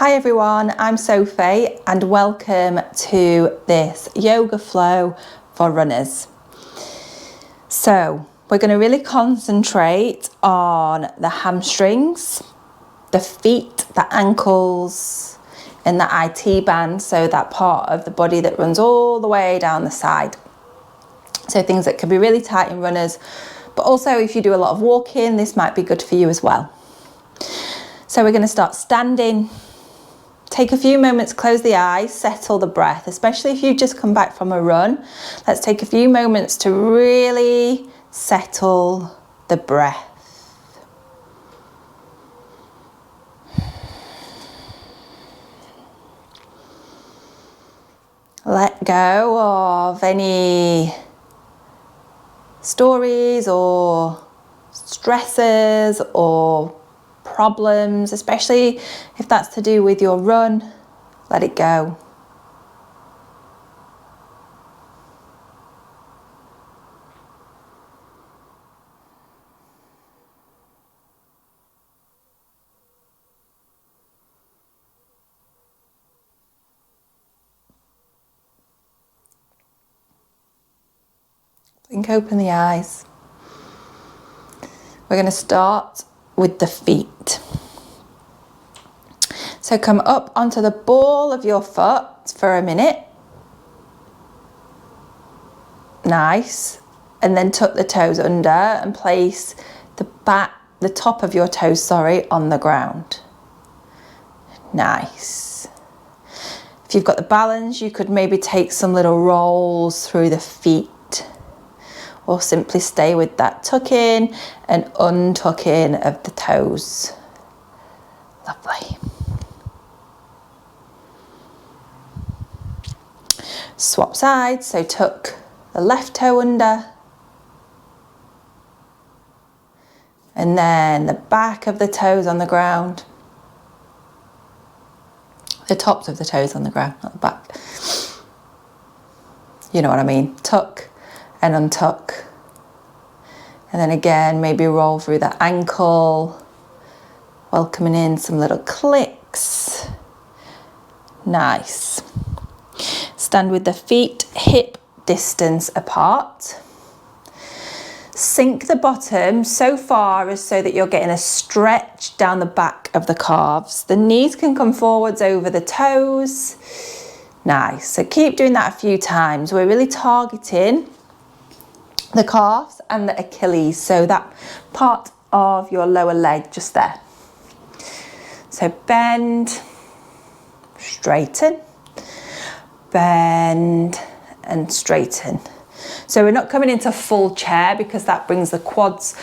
Hi everyone, I'm Sophie and welcome to this yoga flow for runners. So we're going to really concentrate on the hamstrings, the feet, the ankles and the IT band, so that part of the body that runs all the way down the side. So things that can be really tight in runners, but also if you do a lot of walking, this might be good for you as well. So we're going to start standing. Take a few moments, close the eyes, settle the breath, especially if you've just come back from a run. Let's take a few moments to really settle the breath. Let go of any stories or stresses or problems, especially if that's to do with your run. Let it go. Blink open the eyes. We're going to start with the feet. So come up onto the ball of your foot for a minute. Nice. And then tuck the toes under and place the top of your toes, on the ground. Nice. If you've got the balance, you could maybe take some little rolls through the feet, or simply stay with that tucking and untucking of the toes. Lovely. Swap sides, so tuck the left toe under, and then the back of the toes on the ground. The tops of the toes on the ground, not the back. You know what I mean. Tuck and untuck. And then again, maybe roll through the ankle, welcoming in some little clicks. Nice. Stand with the feet hip distance apart. Sink the bottom so far as so that you're getting a stretch down the back of the calves. The knees can come forwards over the toes. Nice. So keep doing that a few times. We're really targeting the calves and the Achilles, so that part of your lower leg just there. So bend, straighten, bend and straighten. So we're not coming into full chair because that brings the quads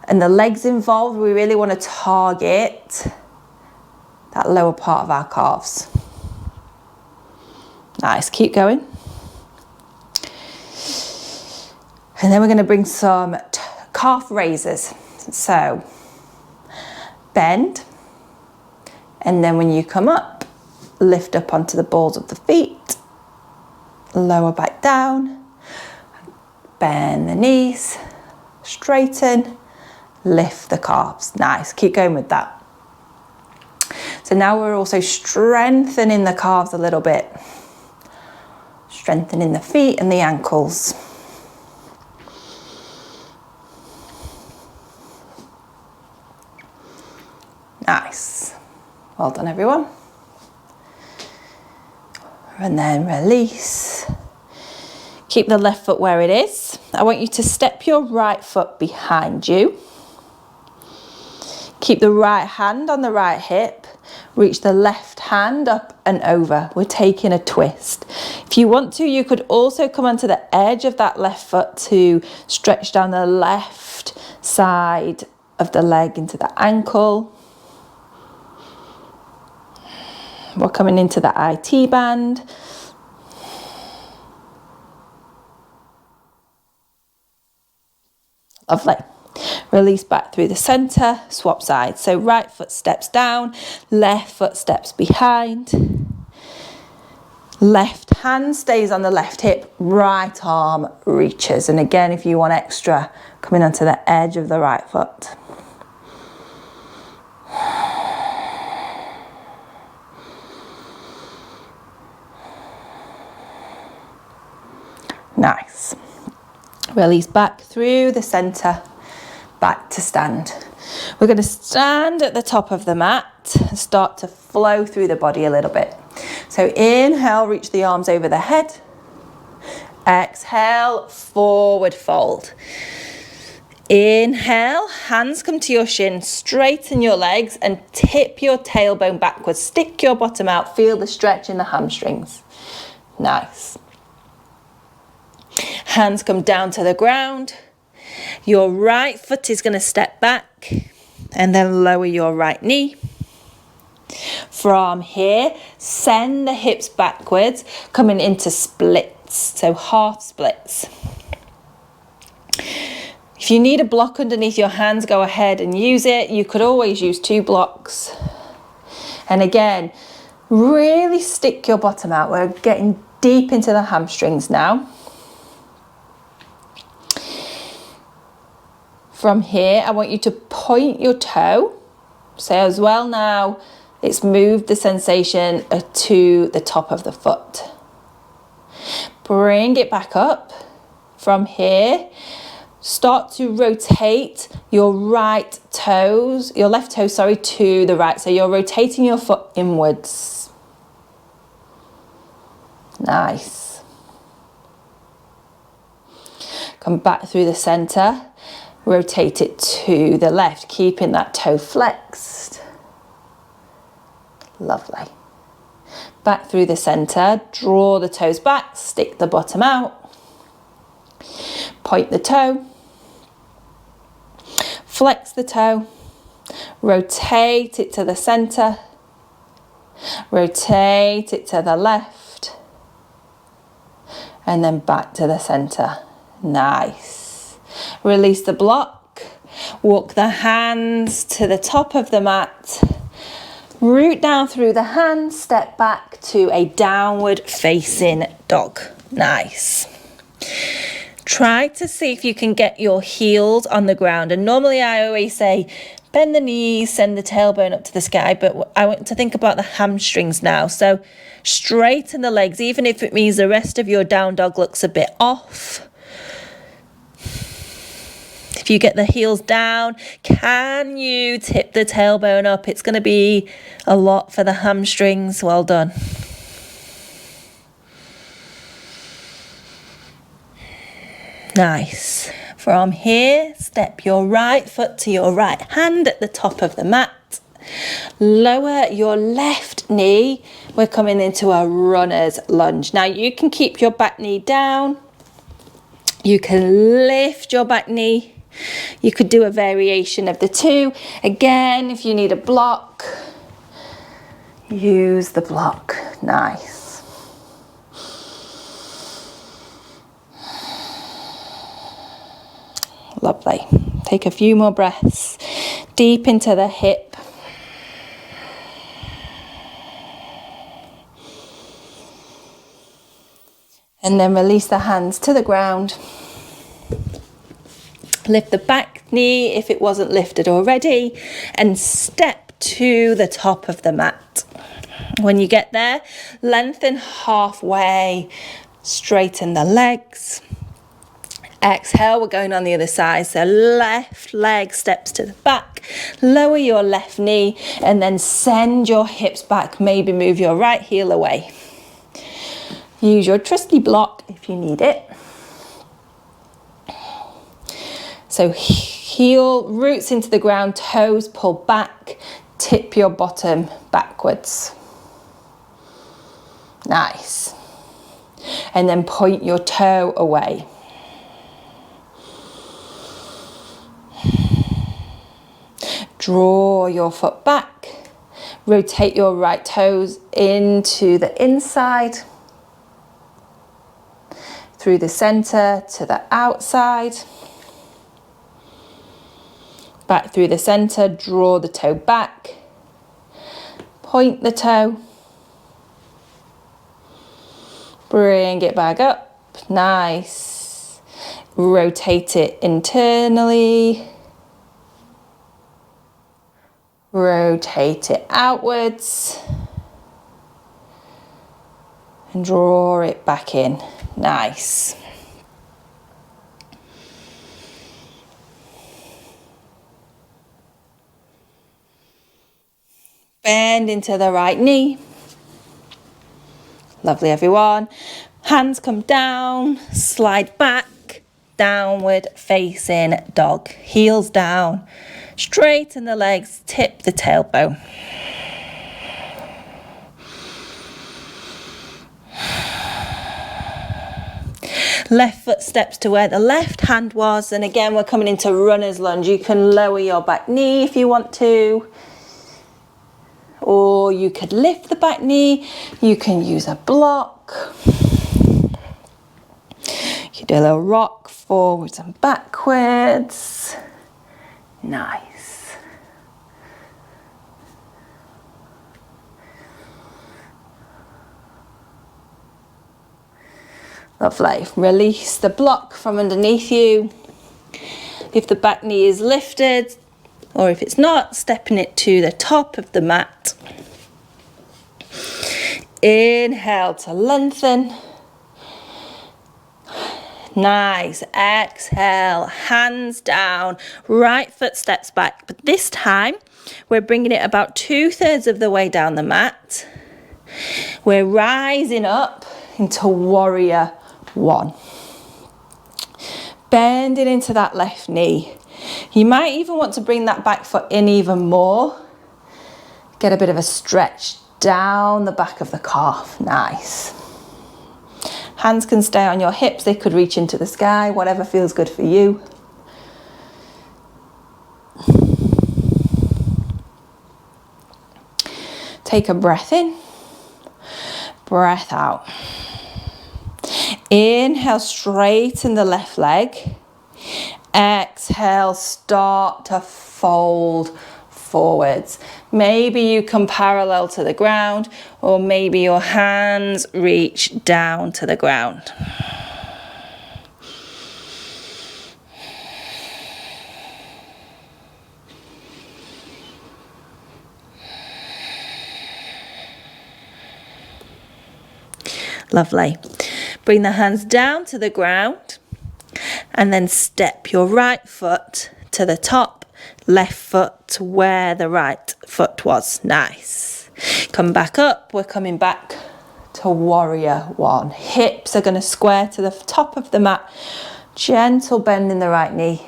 and the legs involved. We really want to target that lower part of our calves. Nice, keep going. And then we're going to bring some calf raises. So bend, and then when you come up, lift up onto the balls of the feet, lower back down, bend the knees, straighten, lift the calves. Nice, keep going with that. So now we're also strengthening the calves a little bit, strengthening the feet and the ankles. Nice. Well done, everyone. And then release. Keep the left foot where it is. I want you to step your right foot behind you. Keep the right hand on the right hip. Reach the left hand up and over. We're taking a twist. If you want to, you could also come onto the edge of that left foot to stretch down the left side of the leg into the ankle. We're coming into the IT band. Lovely. Release back through the center, swap sides. So right foot steps down, left foot steps behind. Left hand stays on the left hip, right arm reaches. And again, if you want extra, coming onto the edge of the right foot. Release back through the centre, back to stand. We're going to stand at the top of the mat and start to flow through the body a little bit. So inhale, reach the arms over the head. Exhale, forward fold. Inhale, hands come to your shin, straighten your legs and tip your tailbone backwards. Stick your bottom out, feel the stretch in the hamstrings. Nice. Hands come down to the ground. Your right foot is going to step back and then lower your right knee. From here, send the hips backwards, coming into splits, so half splits. If you need a block underneath your hands, go ahead and use it. You could always use 2 blocks. And again, really stick your bottom out. We're getting deep into the hamstrings now. From here, I want you to point your toe. So as well now, it's moved the sensation to the top of the foot. Bring it back up. From here, start to rotate your right toes, your left toe, sorry, to the right. So you're rotating your foot inwards. Nice. Come back through the centre. Rotate it to the left, keeping that toe flexed. Lovely. Back through the centre, draw the toes back, stick the bottom out. Point the toe. Flex the toe. Rotate it to the centre. Rotate it to the left. And then back to the centre. Nice. Release the block, walk the hands to the top of the mat, root down through the hands, step back to a downward facing dog. Nice. Try to see if you can get your heels on the ground. And normally I always say, bend the knees, send the tailbone up to the sky, but I want to think about the hamstrings now. So straighten the legs, even if it means the rest of your down dog looks a bit off. If you get the heels down, can you tip the tailbone up? It's going to be a lot for the hamstrings. Well done. Nice. From here, step your right foot to your right hand at the top of the mat. Lower your left knee. We're coming into a runner's lunge. Now you can keep your back knee down. You can lift your back knee. You could do a variation of the two. Again, if you need a block, use the block. Nice. Lovely. Take a few more breaths deep into the hip. And then release the hands to the ground. Lift the back knee if it wasn't lifted already and step to the top of the mat. When you get there, lengthen halfway, straighten the legs. Exhale, we're going on the other side. So left leg steps to the back, lower your left knee and then send your hips back. Maybe move your right heel away. Use your trusty block if you need it. So heel roots into the ground, toes pull back, tip your bottom backwards. Nice. And then point your toe away. Draw your foot back. Rotate your right toes into the inside. Through the center to the outside. Back through the center, draw the toe back. Point the toe. Bring it back up. Nice. Rotate it internally. Rotate it outwards. And draw it back in. Nice. Bend into the right knee. Lovely, everyone. Hands come down, slide back, downward facing dog. Heels down, straighten the legs, tip the tailbone. Left foot steps to where the left hand was, and again we're coming into runner's lunge. You can lower your back knee if you want to, or you could lift the back knee. You can use a block. You do a little rock forwards and backwards. Nice. Lovely. Release the block from underneath you. If the back knee is lifted, or if it's not, stepping it to the top of the mat. Inhale to lengthen. Nice. Exhale, hands down, right foot steps back. But this time, we're bringing it about 2/3 of the way down the mat. We're rising up into warrior one. Bending into that left knee. You might even want to bring that back foot in even more. Get a bit of a stretch down the back of the calf. Nice. Hands can stay on your hips. They could reach into the sky, whatever feels good for you. Take a breath in, breath out. Inhale, straighten the left leg. Exhale, start to fold forwards. Maybe you come parallel to the ground, or maybe your hands reach down to the ground. Lovely. Bring the hands down to the ground and then step your right foot to the top, left foot to where the right foot was. Nice. Come back up. We're coming back to warrior one. Hips are going to square to the top of the mat. Gentle bend in the right knee.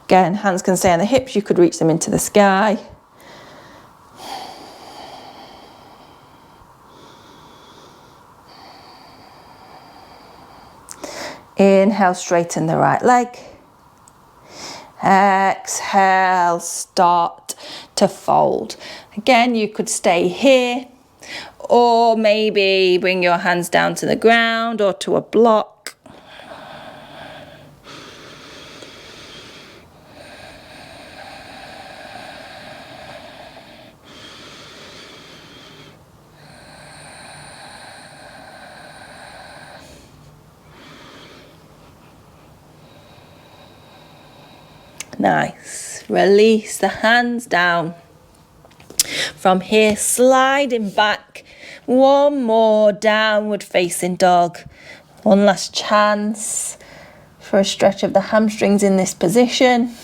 Again, hands can stay on the hips. You could reach them into the sky. Inhale, straighten the right leg. Exhale, start to fold. Again, you could stay here, or maybe bring your hands down to the ground or to a block. Nice. Release the hands down. From here, sliding back. One more downward facing dog. One last chance for a stretch of the hamstrings in this position.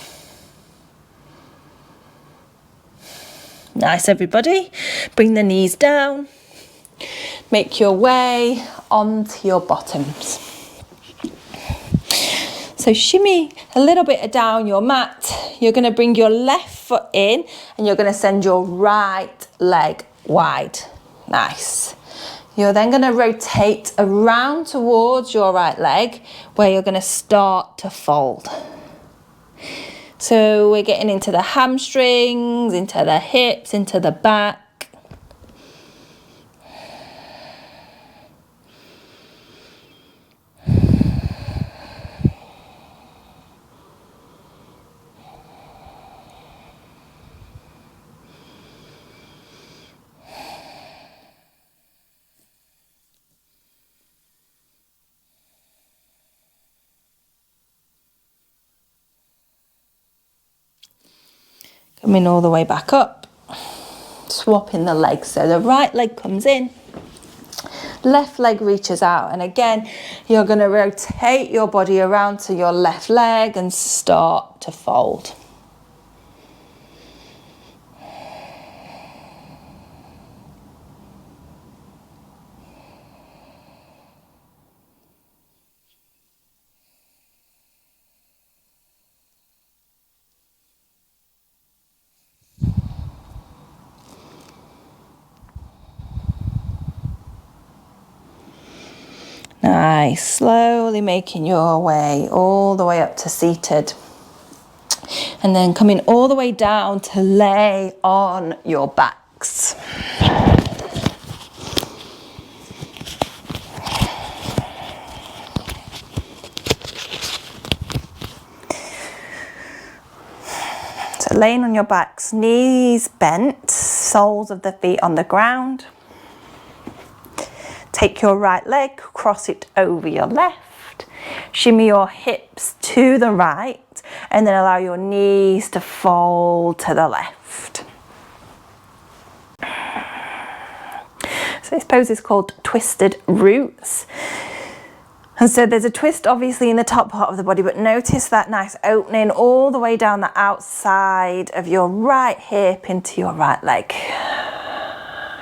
Nice, everybody. Bring the knees down. Make your way onto your bottoms. So shimmy a little bit down your mat. You're going to bring your left foot in and you're going to send your right leg wide. Nice. You're then going to rotate around towards your right leg where you're going to start to fold. So we're getting into the hamstrings, into the hips, into the back. Coming all the way back up, swapping the legs. So the right leg comes in, left leg reaches out. And again, you're going to rotate your body around to your left leg and start to fold. Nice, slowly making your way all the way up to seated. And then coming all the way down to lay on your backs. So laying on your backs, knees bent, soles of the feet on the ground. Take your right leg, cross it over your left. Shimmy your hips to the right and then allow your knees to fold to the left. So this pose is called twisted roots. And so there's a twist obviously in the top part of the body, but notice that nice opening all the way down the outside of your right hip into your right leg.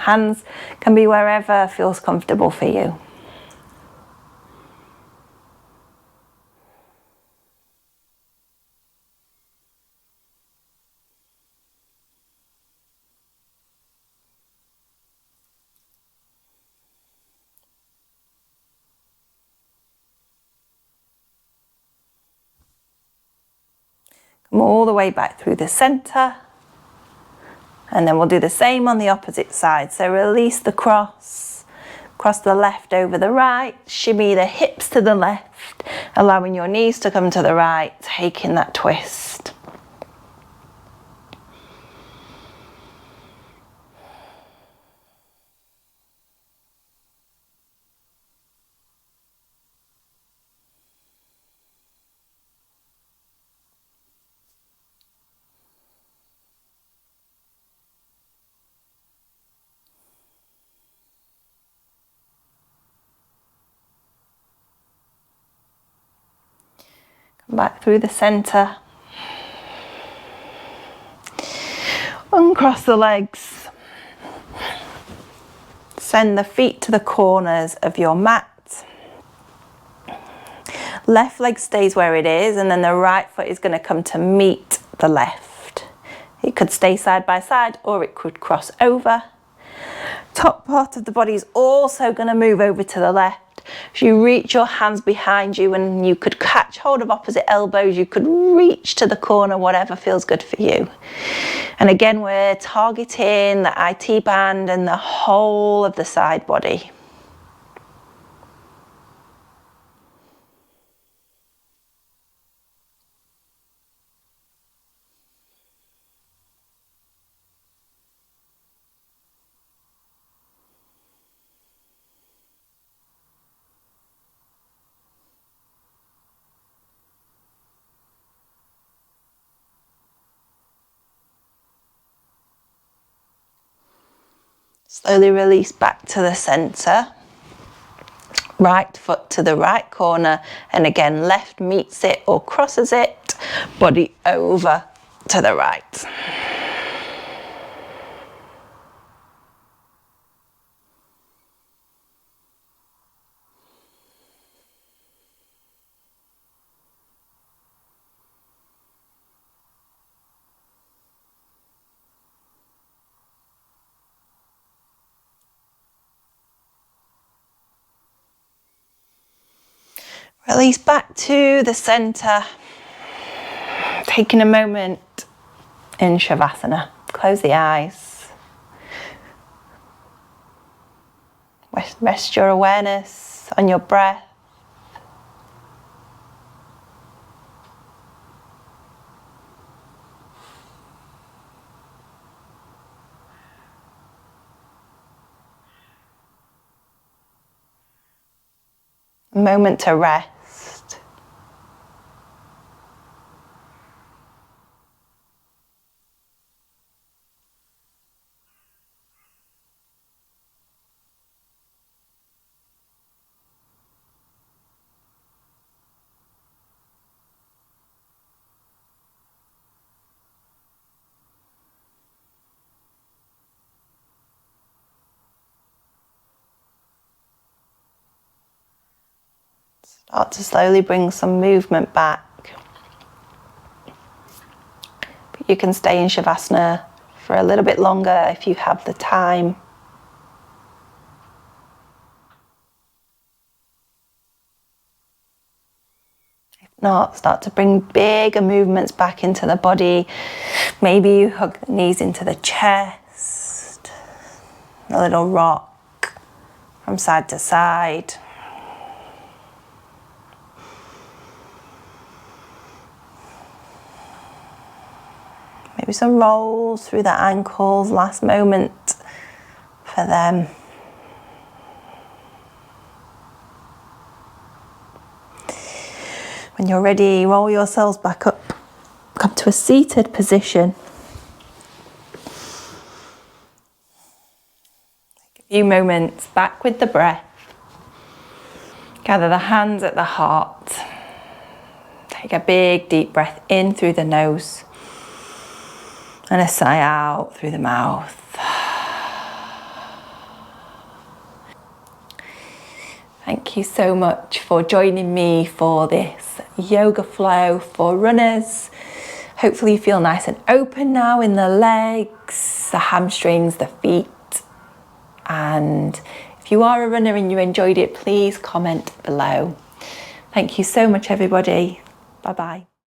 Hands can be wherever feels comfortable for you. Come all the way back through the center. And then we'll do the same on the opposite side. So release the cross the left over the right, shimmy the hips to the left, allowing your knees to come to the right, taking that twist. Back through the center. Uncross the legs. Send the feet to the corners of your mat. Left leg stays where it is, and then the right foot is going to come to meet the left. It could stay side by side or it could cross over. Top part of the body is also going to move over to the left. So you reach your hands behind you and you could catch hold of opposite elbows. You could reach to the corner, whatever feels good for you. And again, we're targeting the IT band and the whole of the side body. Slowly release back to the center. Right foot to the right corner, and again left meets it or crosses it, body over to the right. Release back to the center, taking a moment in Shavasana. Close the eyes. Rest your awareness on your breath. A moment to rest. Start to slowly bring some movement back. But you can stay in Shavasana for a little bit longer if you have the time. not, start to bring bigger movements back into the body. Maybe you hug the knees into the chest, a little rock from side to side. Maybe some rolls through the ankles, last moment for them. When you're ready, roll yourselves back up, come to a seated position. Take a few moments back with the breath. Gather the hands at the heart. Take a big deep breath in through the nose and a sigh out through the mouth. Thank you so much for joining me for this yoga flow for runners. Hopefully you feel nice and open now in the legs, the hamstrings, the feet. And if you are a runner and you enjoyed it, please comment below. Thank you so much, everybody. Bye-bye.